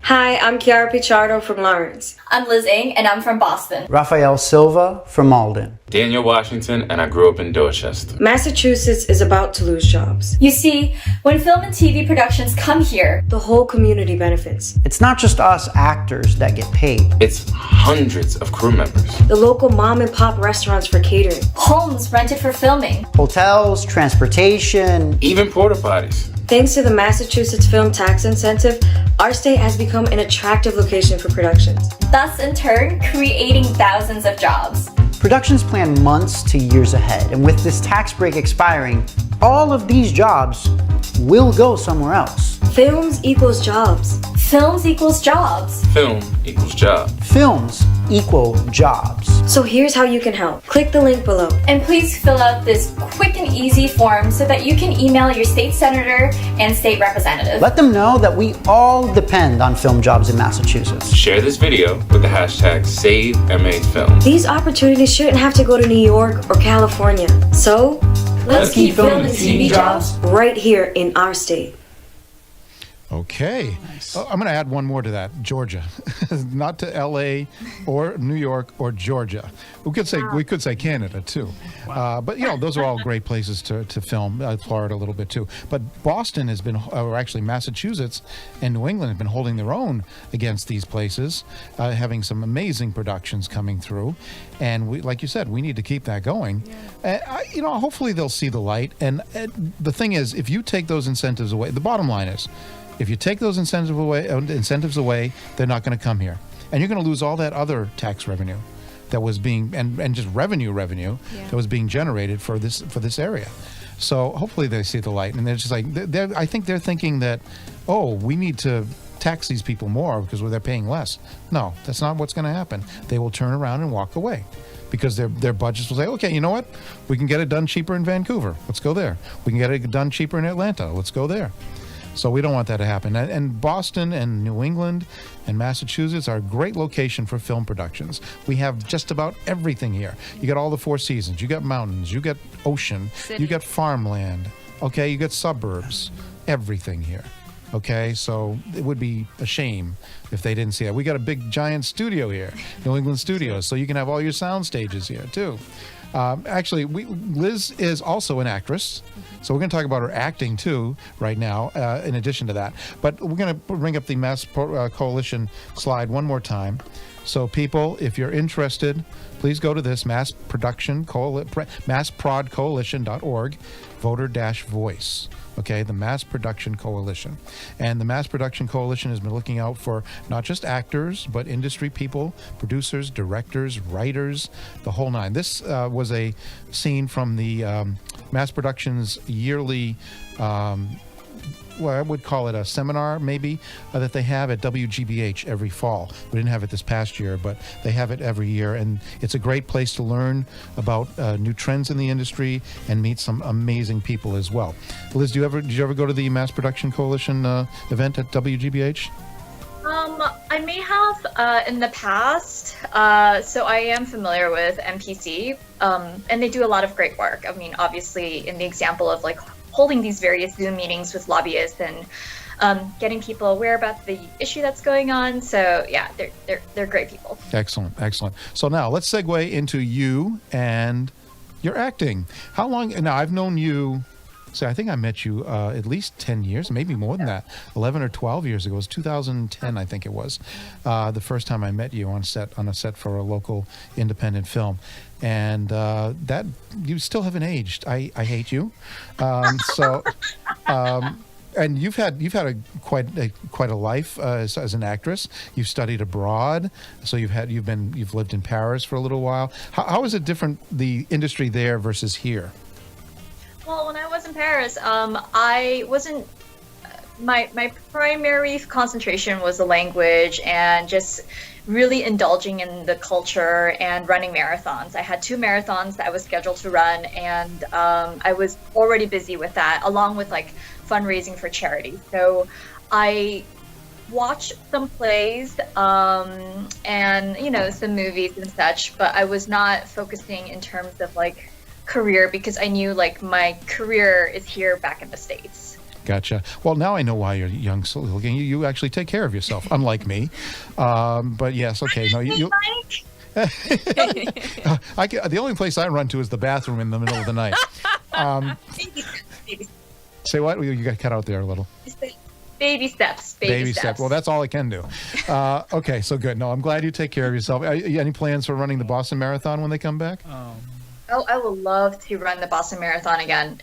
Hi, I'm Chiara Pichardo from Lawrence. I'm Liz Ng, and I'm from Boston. Rafael Silva from Malden. Daniel Washington, and I grew up in Dorchester. Massachusetts is about to lose jobs. You see, when film and TV productions come here, the whole community benefits. It's not just us actors that get paid. It's hundreds of crew members. The local mom and pop restaurants for catering. Homes rented for filming. Hotels, transportation. Even porta potties. Thanks to the Massachusetts Film Tax Incentive, our state has become an attractive location for productions. Thus, in turn, creating thousands of jobs. Productions plan months to years ahead, and with this tax break expiring, all of these jobs will go somewhere else. Films equals jobs. Films equals jobs. Film equals job. Films equal jobs. So here's how you can help. Click the link below. And please fill out this quick and easy form so that you can email your state senator and state representative. Let them know that we all depend on film jobs in Massachusetts. Share this video with the hashtag SaveMAFilm. These opportunities shouldn't have to go to New York or California. So, let's keep film and TV jobs right here in our state. Okay. Nice. I'm going to add one more to that. Georgia. Not to LA or New York or Georgia. We could say Canada too. Wow. But those are all great places to film. Florida a little bit too. But Boston has been, or actually Massachusetts and New England have been holding their own against these places, having some amazing productions coming through. And we, like you said, we need to keep that going. Yeah. Hopefully they'll see the light. And the thing is, if you take those incentives away, the bottom line is, if you take those incentives away, they're not going to come here, and you're going to lose all that other tax revenue that was being and just revenue that was being generated for this area. So hopefully they see the light, and they're just like I think they're thinking that, oh, we need to tax these people more because they're paying less. No, that's not what's going to happen. They will turn around and walk away. Because their budgets will say, okay, you know what? We can get it done cheaper in Vancouver. Let's go there. We can get it done cheaper in Atlanta. Let's go there. So we don't want that to happen. And Boston and New England and Massachusetts are a great location for film productions. We have just about everything here. You got all the four seasons. You got mountains. You got ocean. City. You got farmland. Okay, you got suburbs. Everything here. Okay, so it would be a shame if they didn't see that. We got a big giant studio here, New England Studios, so you can have all your sound stages here too. Actually, Liz is also an actress, so we're going to talk about her acting too right now, in addition to that. But we're going to bring up the Mass Coalition slide one more time. So people, if you're interested, please go to this massprodcoalition.org, voter-voice. Okay, the Mass Production Coalition. And the Mass Production Coalition has been looking out for not just actors, but industry people, producers, directors, writers, the whole nine. This was a scene from the Mass Production's yearly well, I would call it a seminar maybe that they have at WGBH every fall. We didn't have it this past year, but they have it every year, and it's a great place to learn about new trends in the industry and meet some amazing people as well. Liz, did you ever go to the Mass Production Coalition event at WGBH? I may have in the past. So I am familiar with MPC, and they do a lot of great work. I mean, obviously, in the example of like holding these various Zoom meetings with lobbyists and getting people aware about the issue that's going on. So yeah, they're great people. Excellent. So now let's segue into you and your acting. How long? Now I've known you. So I think I met you at least 10 years, maybe more than that, 11 or 12 years ago. It was 2010, I think it was, the first time I met you on a set for a local independent film. And that you still haven't aged. I hate you. And you've had quite a life as an actress. You've studied abroad, so you've lived in Paris for a little while. How is it different, the industry there versus here? Well, when I was in Paris, I wasn't. My primary concentration was the language and just really indulging in the culture and running marathons. I had 2 marathons that I was scheduled to run, and I was already busy with that, along with like fundraising for charity. So I watched some plays and some movies and such, but I was not focusing in terms of like career, because I knew like my career is here back in the States. Gotcha. Well, now I know why you're young. So you actually take care of yourself, unlike me. But yes, okay. No, you. The only place I run to is the bathroom in the middle of the night. Say what? You got cut out there a little. Baby steps. Baby steps. Well, that's all I can do. Okay, so good. No, I'm glad you take care of yourself. Any plans for running the Boston Marathon when they come back? Oh, I would love to run the Boston Marathon again.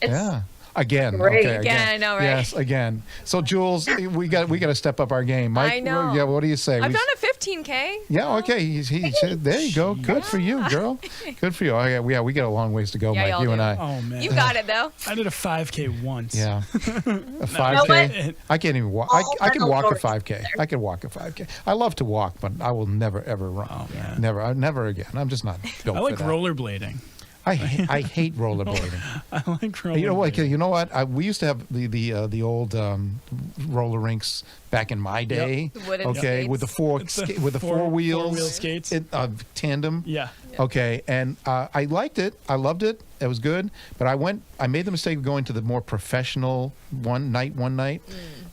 Again. Great. Okay, again, I know, right? Yes, again. So, Jules, we got to step up our game. Mike, I know. Yeah, what do you say? I've done a 15K. Yeah, okay. He said, there you go. Good for you, girl. Good for you. Oh, yeah, we got a long ways to go, Mike, you and I. Oh, man. You got it, though. I did a 5K once. Yeah. A 5K? I can't even walk. I can walk a 5K. I can walk a 5K. I love to walk, but I will never, ever run. Oh, man. Never again. I'm just not built I like for that. rollerblading. I hate rollerblading. I like rollerblading. You know what? We used to have the old roller rinks back in my day. Yep. Wooden okay, skates. with the four wheels, 4-wheel skates, tandem. Yeah. Okay, and I liked it. I loved it. It was good. But I made the mistake of going to the more professional one night,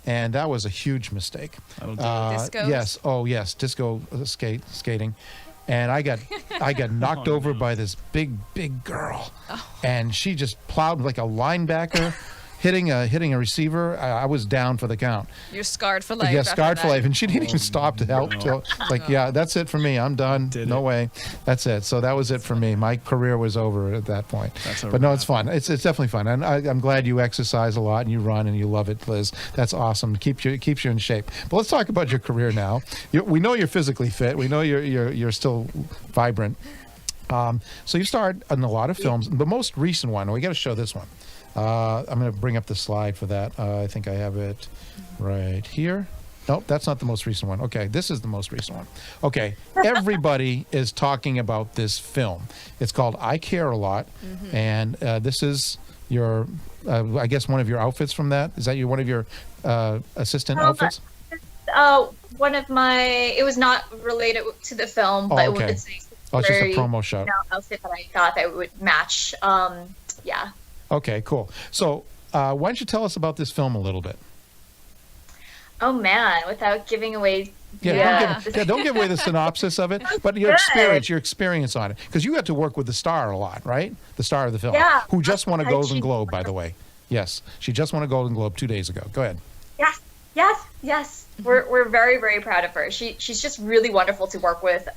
and that was a huge mistake. Discos? Yes. Oh yes, disco skating. And I got knocked over by this big girl, and she just plowed like a linebacker, hitting a receiver. I was down for the count. You're scarred for life. Yeah, scarred for life, and she didn't even stop to help. Yeah, that's it for me. I'm done. No way. That's it. So that was it for me. My career was over at that point. But no, it's fun. It's definitely fun, and I'm glad you exercise a lot and you run and you love it, Liz. That's awesome. Keeps you in shape. But let's talk about your career now. We know you're physically fit. We know you're still vibrant. So you starred in a lot of films. The most recent one. We got to show this one. I'm going to bring up the slide for that. I think I have it right here. Nope, that's not the most recent one. Okay, this is the most recent one. Okay, everybody is talking about this film. It's called I Care a Lot, and this is your, I guess, one of your outfits from that. Is that one of your assistant outfits? One of my. It was not related to the film, but okay. it's just a promo shot. Outfit that I thought that would match. Yeah. Okay, cool. So, why don't you tell us about this film a little bit? Oh man, without giving away. Don't give away the synopsis of it, but your experience on it, because you got to work with the star a lot, right? The star of the film, who just won a Golden Globe, by the way. Yes, she just won a Golden Globe 2 days ago. Go ahead. Yes. We're very, very proud of her. She's just really wonderful to work with.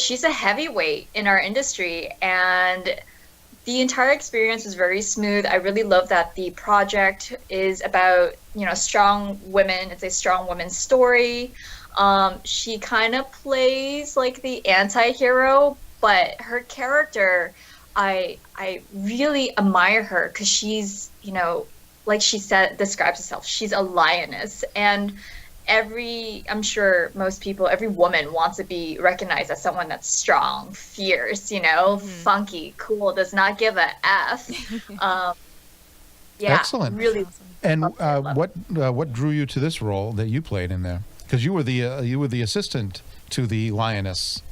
She's a heavyweight in our industry, and the entire experience was very smooth. I really love that the project is about, strong women. It's a strong woman's story. She kind of plays like the anti-hero, but her character, I really admire her because she's, like she said, describes herself, she's a lioness. And I'm sure most people, every woman wants to be recognized as someone that's strong, fierce, funky, cool, does not give a F. Yeah, excellent. Really. And what drew you to this role that you played in there? Because you were the assistant to the lioness.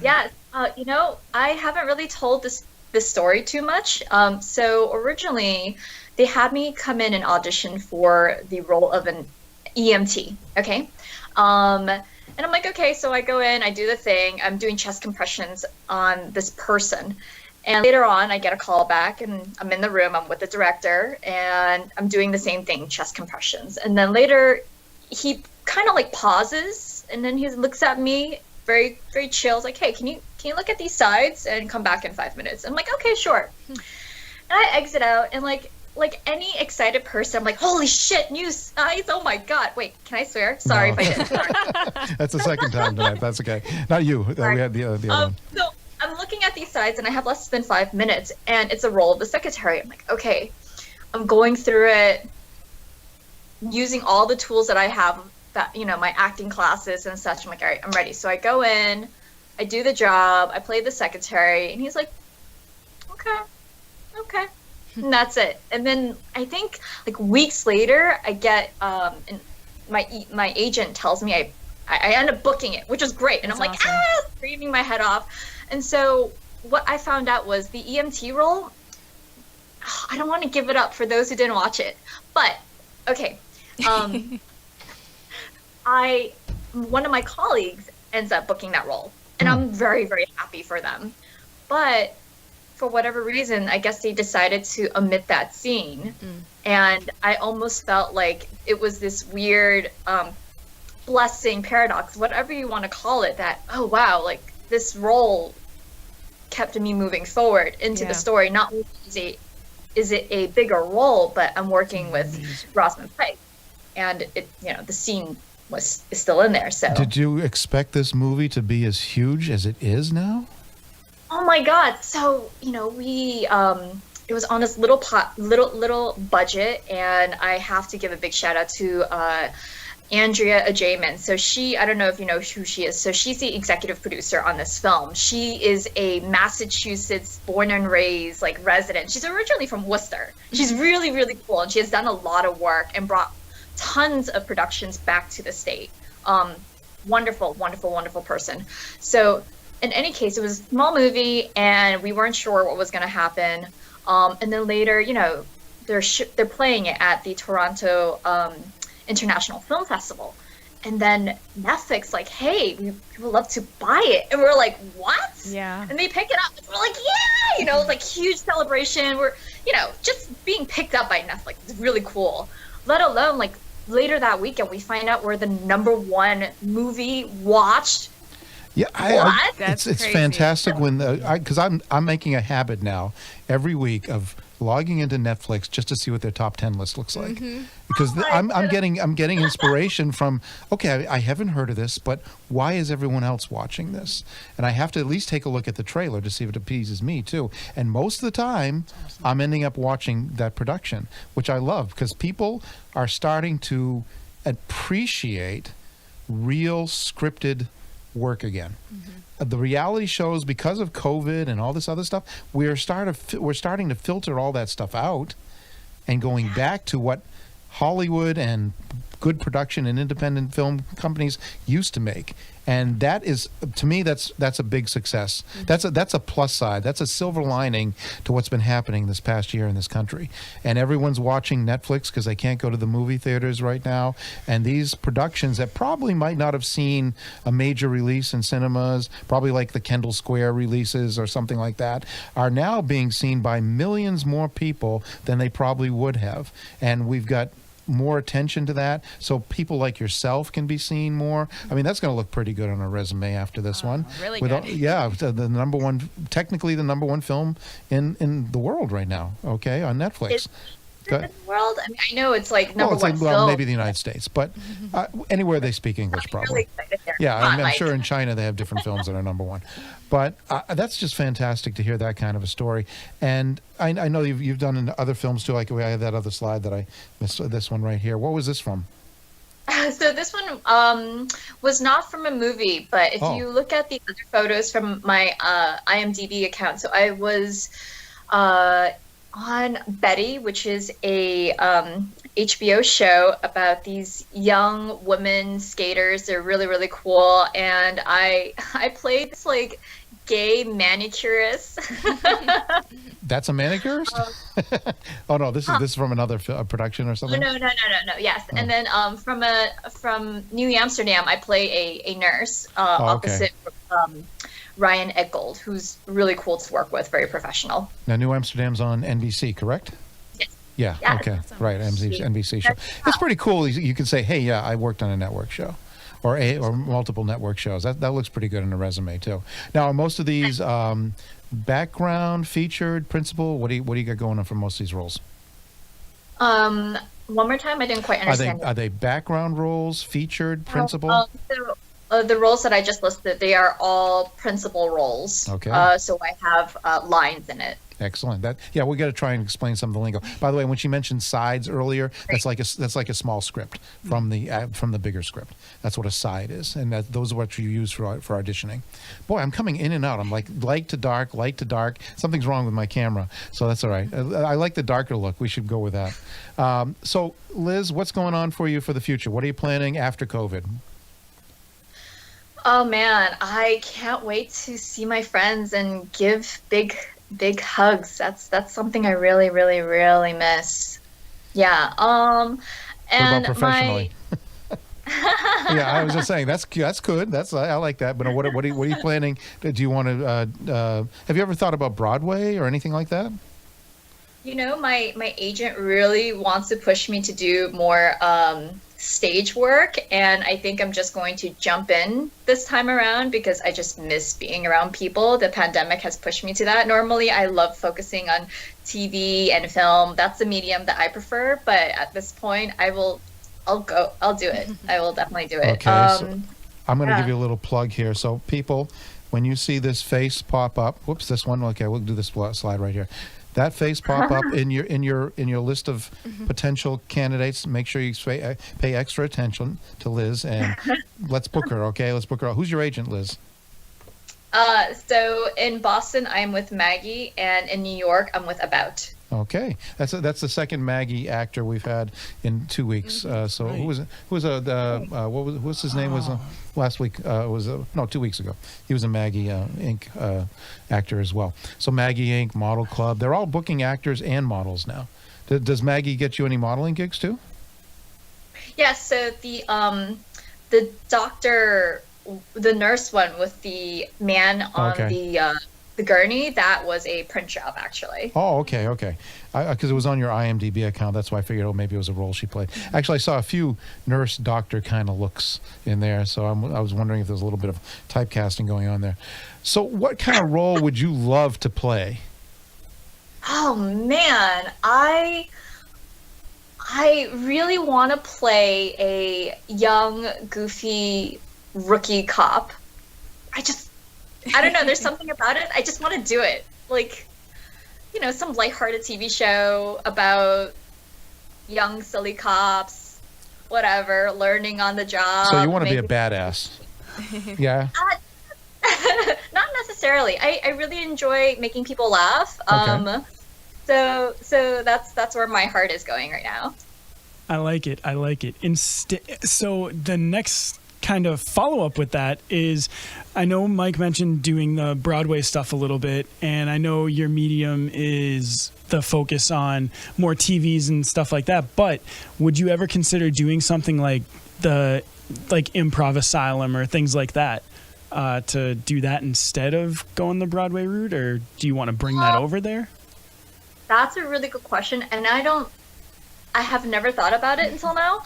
Yeah, I haven't really told this story too much. So originally, they had me come in and audition for the role of an EMT. Okay, and I'm like, okay, so I go in, I do the thing, I'm doing chest compressions on this person. And later on, I get a call back, and I'm in the room, I'm with the director, and I'm doing the same thing, chest compressions. And then later, he kind of like pauses, and then he looks at me, very, very chill, like, hey, can you look at these sides and come back in 5 minutes? I'm like, okay, sure. And I exit out, and like any excited person, I'm like, holy shit, new sides, oh my God. Wait, can I swear? Sorry if I did. Sorry. That's the second time tonight, that's okay. Not you, we had the other one. So I'm looking at these sides, and I have less than 5 minutes, and it's a role of the secretary. I'm like, okay, I'm going through it, using all the tools that I have, that my acting classes and such. I'm like, all right, I'm ready. So I go in, I do the job, I play the secretary, and he's like, okay, and that's it. And then I think like weeks later, I get and my agent tells me I end up booking it, which was great, and I'm like, awesome. Screaming my head off. And so what I found out was the EMT role, I don't want to give it up for those who didn't watch it, but okay. One of my colleagues ends up booking that role, and I'm very, very happy for them. But for whatever reason, I guess they decided to omit that scene. And I almost felt like it was this weird blessing, paradox, whatever you want to call it, that, oh wow, like this role kept me moving forward into the story. Not only is it a bigger role, but I'm working with Rosamund Pike, and it, the scene is still in there. So did you expect this movie to be as huge as it is now? Oh my God! So we it was on this little budget, and I have to give a big shout out to Andrea Ajaman. So I don't know if you know who she is. So she's the executive producer on this film. She is a Massachusetts born and raised resident. She's originally from Worcester. She's really, really cool, and she has done a lot of work and brought tons of productions back to the state. Wonderful, wonderful, wonderful person. So in any case, it was a small movie, and we weren't sure what was going to happen. And then later, they're playing it at the Toronto International Film Festival, and then Netflix hey, we would love to buy it, and we're like, what? Yeah. And they pick it up, and we're like, yeah, it's huge celebration. We're just being picked up by Netflix is really cool. Let alone later that weekend we find out we're the #1 movie watched. Yeah, it's crazy. fantastic when because I'm making a habit now every week of logging into Netflix just to see what their top 10 list looks like, because I'm getting inspiration from, okay, I haven't heard of this, but why is everyone else watching this? And I have to at least take a look at the trailer to see if it appeases me too. And most of the time, I'm ending up watching that production, which I love, because people are starting to appreciate real scripted work again. The reality shows, because of COVID and all this other stuff, we're starting to filter all that stuff out and going back to what Hollywood and good production and independent film companies used to make. And that is, to me, that's a big success. That's a plus side. That's a silver lining to what's been happening this past year in this country. And everyone's watching Netflix because they can't go to the movie theaters right now. And these productions that probably might not have seen a major release in cinemas, probably like the Kendall Square releases or something like that, are now being seen by millions more people than they probably would have. And we've got more attention to that, so people like yourself can be seen more. I mean, that's going to look pretty good on a resume after this one. Really good. Yeah, the #1, technically the #1 film in the world right now. Okay, on Netflix. in the world? I mean, I know it's like number one well, film. maybe the United States, but anywhere they speak English, probably. Really excited there. Yeah, Not I'm like- sure in China they have different films that are number one. But that's just fantastic to hear that kind of a story. And I know you've done in other films too. Like I have that other slide that I missed. This one right here. What was this from? So this one was not from a movie, but if you look at the other photos from my IMDb account, so I was on Betty, which is a HBO show about these young women skaters. They're really, really cool, and I played this like gay manicurist. That's a manicurist? Oh no, this is from another production or something. No. Yes, and then from New Amsterdam, I play a nurse opposite Ryan Eggold, who's really cool to work with, very professional. Now, New Amsterdam's on NBC, correct? Yes. Yeah. Okay. Right. NBC show. It's pretty cool. You can say, "Hey, yeah, I worked on a network show." Or multiple network shows. That looks pretty good in a resume too. Now, are most of these background, featured, principal? What do you got going on for most of these roles? One more time, I didn't quite understand. Are they background roles, featured, principal? The roles that I just listed, they are all principal roles. Okay. So I have lines in it. Excellent. We got to try and explain some of the lingo. By the way, when she mentioned sides earlier, that's like a small script from the bigger script. That's what a side is, and those are what you use for auditioning. Boy, I'm coming in and out. I'm like light to dark. Something's wrong with my camera, so that's all right. I like the darker look. We should go with that. So, Liz, what's going on for you for the future? What are you planning after COVID? Oh man, I can't wait to see my friends and give big hugs. That's something I really, really, really miss. Yeah. And what about professionally? Yeah, I was just saying that's good. I like that. But what are you planning? Do you want to? Have you ever thought about Broadway or anything like that? You know, my agent really wants to push me to do more stage work, and I think I'm just going to jump in this time around because I just miss being around people. The pandemic has pushed me to that. Normally, I love focusing on TV and film. That's the medium that I prefer, but at this point, I'll do it. I will definitely do it. Okay, so I'm going to give you a little plug here. So people, when you see this face pop up, whoops, this one, okay, we'll do this slide right here. That face pop up in your list of potential candidates. Make sure you pay extra attention to Liz, and let's book her. Okay, let's book her. Who's your agent, Liz? So in Boston, I'm with Maggie, and in New York, I'm with About. Okay, that's the second Maggie actor we've had in 2 weeks. So right. What's his name? Was last week? 2 weeks ago. He was a Maggie Inc. Actor as well. So Maggie Inc. Model Club. They're all booking actors and models now. Does Maggie get you any modeling gigs too? Yes. So the doctor, the nurse one with the man on the gurney, that was a print job actually. Oh, okay. Because it was on your IMDb account, that's why I figured maybe it was a role she played. Actually, I saw a few nurse doctor kind of looks in there, so I was wondering if there's a little bit of typecasting going on there. So what kind of role would you love to play? Oh man, I really want to play a young, goofy rookie cop. I don't know, there's something about it. I just want to do it. Like, some lighthearted TV show about young, silly cops, whatever, learning on the job. So you want to be a badass. Yeah? Not necessarily. I really enjoy making people laugh. Okay. So that's where my heart is going right now. I like it. So the next kind of follow-up with that is, I know Mike mentioned doing the Broadway stuff a little bit, and I know your medium is the focus on more TVs and stuff like that, but would you ever consider doing something like Improv Asylum or things like that, to do that instead of going the Broadway route, or do you want to bring that over there? That's a really good question, and I have never thought about it until now.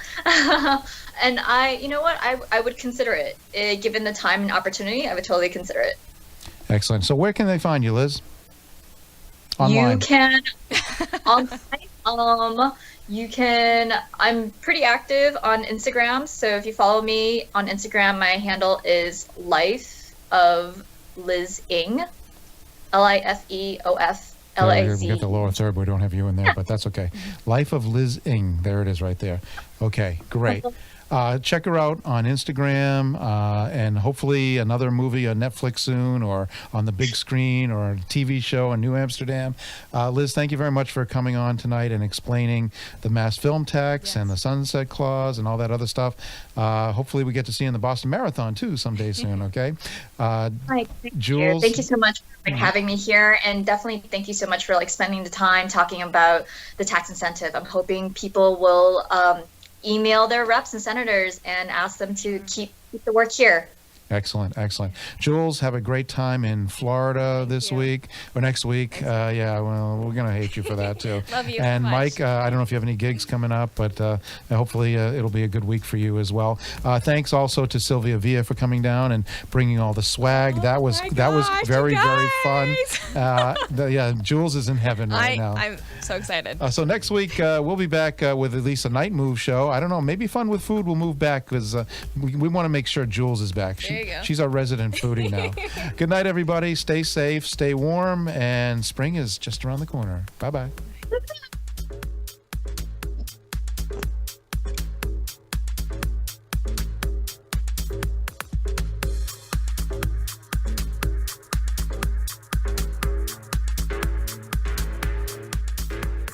And I would consider it. Given the time and opportunity, I would totally consider it. Excellent. So where can they find you, Liz? Online. You can online. I'm pretty active on Instagram, so if you follow me on Instagram, my handle is Life of Liz Ing, LIFEOFLAZ. We got the lower third, but we don't have you in there, but that's okay. Life of Liz Ing. There it is right there. Okay, great. Check her out on Instagram, and hopefully another movie on Netflix soon, or on the big screen, or a TV show in New Amsterdam. Liz, thank you very much for coming on tonight and explaining the mass film tax and the sunset clause and all that other stuff. Hopefully we get to see you in the Boston Marathon too someday soon, okay? Jules? Thank you so much for having me here, and definitely thank you so much for spending the time talking about the tax incentive. I'm hoping people will email their reps and senators and ask them to keep the work here. Excellent, excellent. Jules, have a great time in Florida this week or next week. Yeah, well, we're going to hate you for that too. Love you and so much. Mike, I don't know if you have any gigs coming up, but hopefully it'll be a good week for you as well. Thanks also to Sylvia Villa for coming down and bringing all the swag. That was very, very fun. Yeah, Jules is in heaven right now. I'm so excited. So next week we'll be back with at least a night move show. I don't know, maybe Fun with Food will move back because we want to make sure Jules is back. There you go. She's our resident foodie now. Good night, everybody. Stay safe, stay warm, and spring is just around the corner. Bye-bye.